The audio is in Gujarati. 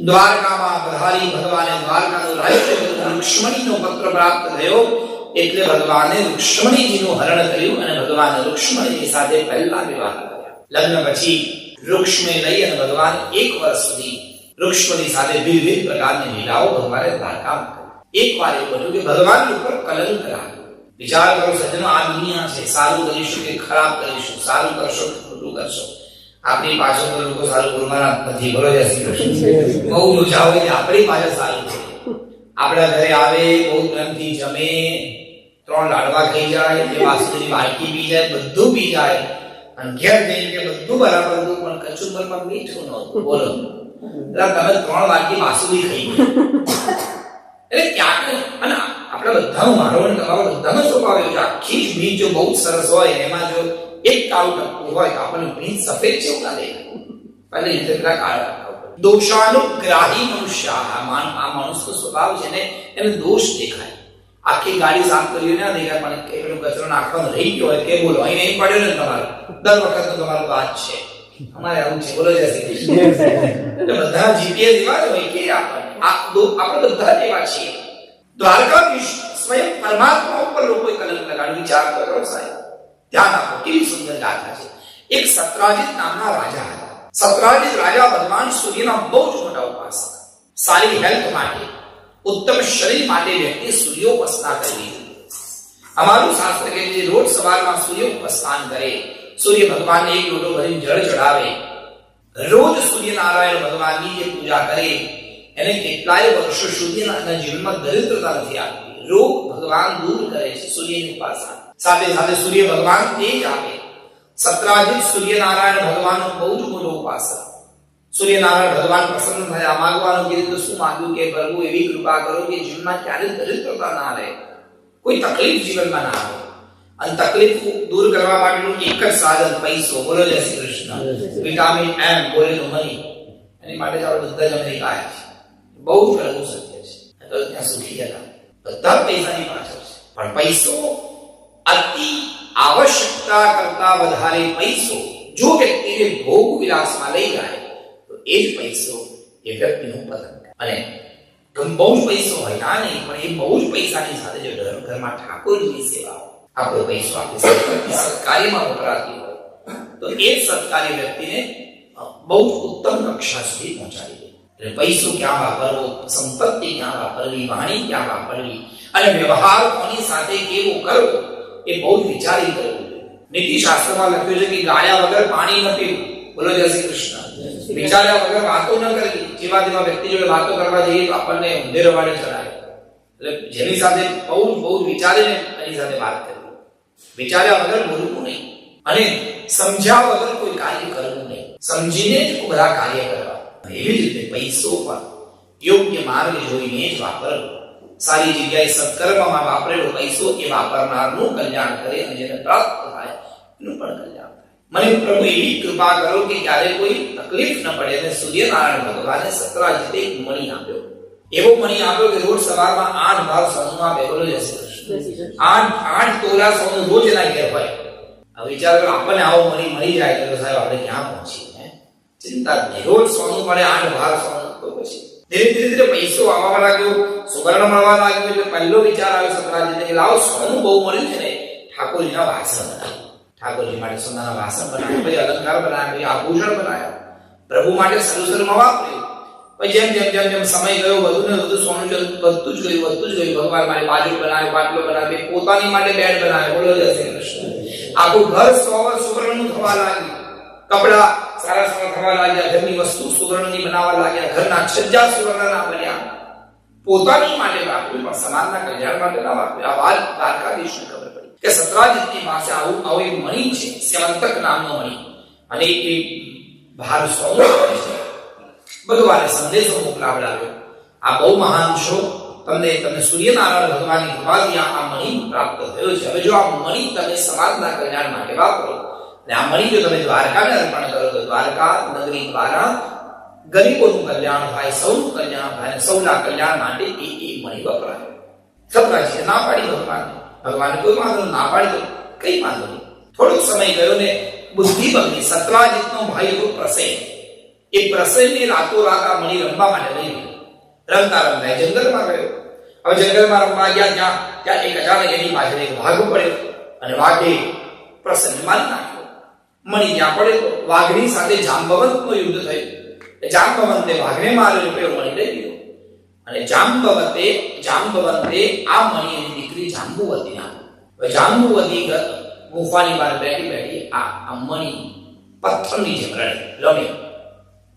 દ્વારકામાં પધારી ભગવાને દ્વારકાનું રાજ્ય રુક્ષ્મણીનો પત્ર પ્રાપ્ત થયો એટલે ભગવાને રુક્ષ્મણીજીનું હરણ કર્યું અને ભગવાન રુક્ષ્મણીની સાથે પહેલા વિવાહ કર્યા. લગ્ન પછી રુક્ષ્મણી લઈ અને ભગવાન 1 વર્ષ સુધી રુક્ષ્મણી સાથે વિવિધ પ્રકારની લીલાઓ ભગવાને દ્વારકામાં કરી. એક વાર એવું બન્યું કે ભગવાન ઉપર કલંક લાગ્યો. વિચાર કરો સજ્જનો, આ દુનિયા છે, સારું કરીશું કે ખરાબ કરીશું, સારું કરશો કે ખોટું કરશો. આપણી પાછળ તો લોકો સારું બોલવાના નથી, બોલો જય શ્રી કૃષ્ણ. બહુ ઓછા હોય કે આપણી પાછળ સારું છે. આપણા ઘરે આવે, બહુ પ્રેમથી જમે, 3 લાડવા ખાઈ જાય, એ વાસુની વાટકી પી જાય, બધું પી જાય, અને ઘેર જઈને કે બધું બરાબર હતું પણ કચુંબરમાં મીઠું નહોતું. બોલો, તમે 3 વાટકી વાસુની ખાઈ ગયા. એટલે ક્યાંક અને આપણા બધાનું મારો અને તમારો બધાનો સ્વભાવ એવો છે. આખી જ બીજ જો બહુ સરસ હોય, એમાં જો એક કાળું ટપકું હોય તો આપણને બીજ સફેદ છે એવું લાગે. એટલે ઇન્દ્રગ્રા કાળા દોષાનુગ્રાહી મનુષ્ય, આ મનુષ્યનો સ્વભાવ છે ને, એને દોષ દેખાય. આખી ગાડી સાફ કરી ના દેખાય, પણ પેલો કચરો નાખવાનો રહી ગયો હોય કે બોલો અહીં નહીં પડ્યો ને તમારો, દર વખત તમારો વાત છે, અમારે આવું છે. બોલો જય શ્રી કૃષ્ણ. બધા જીપીએસ એવા જ હોય કે આપણે બધા એવા છીએ. દ્વારકાધીશ સ્વયં પરમાત્મા ઉપર લોકોએ કલંક લગાડ્યું. વિચાર કરો સાહેબ, ધ્યાન આપો, કેવી સુંદર ગાથા છે. એક સત્રાજીત નામના રાજા હતા. સત્રાજીત રાજા ભગવાન સૂર્યના બહુ જ મોટા ઉપાસક. સારી હેલ્થ માટે, ઉત્તમ શરીર માટે વ્યક્તિ સૂર્યોપાસના કરવી જોઈએ. અમારું શાસ્ત્ર કહે છે રોજ સવારમાં સૂર્યોપાસના કરે, સૂર્ય ભગવાનને 1 લોટો ભરીને જળ ચડાવે, રોજ સૂર્યનારાયણ ભગવાનની જે પૂજા કરે, એને કેટલાય વર્ષો સુધીના જીવનમાં દરિદ્રતા નથી આવતી. રોગ ભગવાન દૂર કરે છે સૂર્યની ઉપાસના. સાથે સાથે સૂર્ય ભગવાન તેજ આપે. સત્રાજીત સૂર્યનારાયણ ભગવાનનો બહુ જ મોટો ઉપાસક. સૂર્યનારાયણ ભગવાન પ્રસન્ન થયા, માંગવાનું કીધું તો શું માંગ્યું કે પ્રભુ એવી કૃપા કરો કે જીવનમાં ક્યારેય દરિદ્રતા ના રહે, કોઈ તકલીફ જીવનમાં ના આવે. અને તકલીફ દૂર કરવા માટેનું એક જ સાધન પૈસો. બોલો જય શ્રી કૃષ્ણ. વિટામિન એમ બોલે તો મની. એની માટે આપણે બધા જ અમેરિકા આવ્યા છે. બહુ જ કરવું શક્ય છે. તો ત્યાં સુખી હતા, બધા પૈસાની પાછળ છે. પણ પૈસો અતિ આવશ્યકતા કરતા વધારે પૈસો જો વ્યક્તિને ભોગ વિલાસમાં લઈ જાય તો એ જ પૈસો એ વ્યક્તિનું પતન. અને બહુ જ પૈસો હોય ના નહીં, પણ એ બહુ જ પૈસાની સાથે જો ઘરમાં ઠાકોરજીની સેવા હોય, આપણો પૈસો આપણે સત્કાર્યમાં વપરાતી હોય તો એ જ સત્કાર્ય વ્યક્તિને બહુ જ ઉત્તમ કક્ષા સુધી પહોંચાડી દે. એટલે પૈસો ક્યાં વાપરવો, સંપત્તિ ક્યાં વાપરવી, વાણી ક્યાં વાપરવી, અને વ્યવહાર કોની સાથે કેવો કરવો, એ બહુ જ વિચારી કરવું જોઈએ. નીતિશાસ્ત્રમાં લખ્યું છે કે ગાળ્યા વગર પાણી ન પીવું. બોલો જય શ્રી કૃષ્ણ. વિચાર્યા વગર વાતો ન કરવી. જેવા તેવા વ્યક્તિ જોડે વાતો કરવા જઈએ તો આપણને ઊંધે રવાડે ચડાય. એટલે જેની સાથે બહુ જ વિચારીને એની સાથે વાત કરવી. વિચાર્યા વગર બોલવું નહીં, અને સમજ્યા વગર કોઈ કાર્ય કરવું નહીં. સમજીને જ બધા કાર્ય કરવા. એવી જ રીતે પૈસો પણ યોગ્ય માર્ગ જોઈને જ વાપરવો. સારી જગ્યાએ સત્કર્મમાં વાપરેલો પૈસો એ વાપરનારનું કલ્યાણ કરે, અને જેને પ્રાપ્ત થાય એનું પણ કલ્યાણ થાય. મને પ્રભુ એવી કૃપા કરો કે ક્યારે કોઈ તકલીફ ન પડે. અને સૂર્યનારાયણ ભગવાને સત્રાજીતે એક મણી આપ્યો. એવો મણી આપ્યો કે રોજ સવારમાં 8 ભાર સોનું આપે. બોલો જય શ્રી કૃષ્ણ. 8 તોલા સોનું રોજ એના ઘેર હોય. હવે વિચાર કરો, આપણને આવો મણી મળી જાય તો સાહેબ આપણે ક્યાં પહોંચીએ? ચિંતા નહીં, રોજ સોનું મળે, 8 ભાર સોનું. તો પછી ધીરે ધીરે પૈસો આવવા લાગ્યો, સુવર્ણ મળવા લાગ્યો. એટલે પહેલો વિચાર આવ્યો સત્રાજીતને કે લાવો સોનું બહુ મળ્યું છે ને, ઠાકોરજીના વાસણ બનાવ્યા. ઠાકોરજી માટે સોનાના વાસણ બનાવ્યા, પછી અલંકાર બનાવ્યા, પછી આભૂષણ બનાવ્યા, પ્રભુ માટે સર્વસર્વમાં વાપર્યું. પછી જેમ જેમ જેમ જેમ સમય ગયો, વધુ ને વધુ સોનું વધતું જ ગયું. ભગવાન માટે બાજુ બનાવ્યો, પાટલો બનાવ્યો, પોતાની માટે બેડ બનાવ્યો. બોલો જય શ્રી કૃષ્ણ. આખું ઘર સુવર્ણનું થવા લાગ્યું. કપડા સારા સારા થવા લાગ્યા, ઘરની વસ્તુ સુવર્ણની બનાવવા લાગ્યા, ઘરના છજ્જા સુવર્ણના બન્યા. પોતાની માટે વાપર્યું, પણ સમાજના કલ્યાણ માટે ના વાપર્યું. આ વાત દ્વારકાધીશને ખબર પડી કે સત્રાજીતની પાસે આવો એક મણી છે, સ્યવંતક નામનો મણી, અને એ ભાર સોનું છે. ભગવાને સંદેશો મોકલાવડાવ્યો, આ બહુ મહાન છો, તમને સૂર્યનારાયણ ભગવાનની કૃપાથી આ મણી પ્રાપ્ત થયો છે. હવે જો આ મણી તમે સમાજના કલ્યાણ માટે વાપરો, અને આ મણી જો તમે દ્વારકાને અર્પણ કરો તો દ્વારકા નગરી દ્વારા ગરીબોનું કલ્યાણ થાય, સૌનું કલ્યાણ થાય, અને સૌના કલ્યાણ માટે એ મણી વપરાય. સત્રાજીતે ના પાડી ભગવાને કોઈ વાંધો ના પાડી તો કઈ વાંધો નહીં. થોડોક સમય ગયો ને બુદ્ધિ બગડી. સત્રાજીતનો ભાઈ હતો પ્રસેન. એ પ્રસન્ને રાતોરાત આ મણી રમવા માટે લઈ ગયો. રમતા રમતા જંગલમાં ગયો. હવે જંગલમાં રમવા ગયા ત્યાં એક અચાનક એની પાછળ એક વાઘ પડ્યો અને વાઘે પ્રસન્ન મારી નાખ્યો. મણી ત્યાં પડ્યો. વાઘની સાથે જાંબવંતનું યુદ્ધ થયું. જાંબવંતે વાઘને માર્યો, પેલો મણી લઈ ગયો. અને જાંબવંતે આ મણી એની દીકરી જાંબુવતીને આપી. જાંબુવતી ગુફાની બહાર બેઠી આ મણી પથ્થરની જેમ લડ્યો.